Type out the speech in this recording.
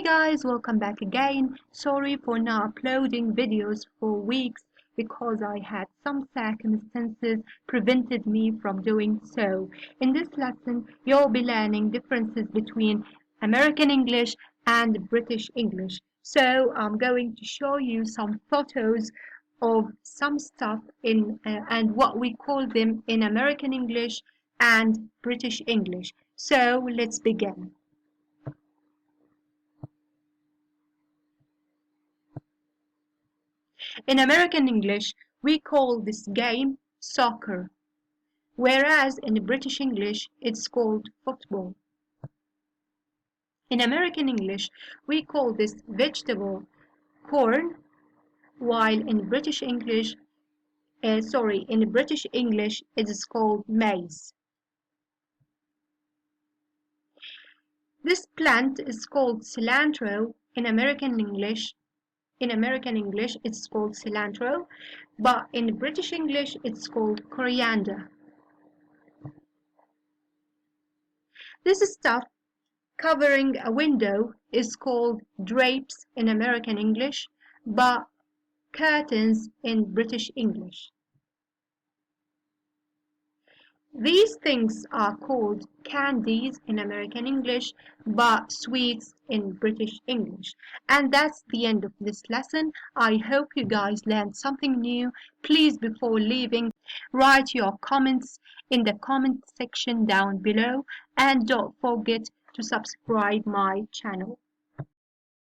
Hey guys, welcome back again. Sorry for not uploading videos for weeks because I had some circumstances prevented me from doing so. In this lesson, you'll be learning differences between American English and British English. So I'm going to show you some photos of some stuff in and what we call them in American English and British English. So let's begin. In American English, we call this game soccer, whereas in British English it's called football. In American English, we call this vegetable corn, while in British English, in British English it is called maize. This plant is called cilantro in American English. In American English, it's called cilantro, but in British English, it's called coriander. This stuff covering a window is called drapes in American English, but curtains in British English. These things are called candies in American English, but sweets in British English. And that's the end of this lesson. I hope you guys learned something new. Please, before leaving, write your comments in the comment section down below, and don't forget to subscribe my channel.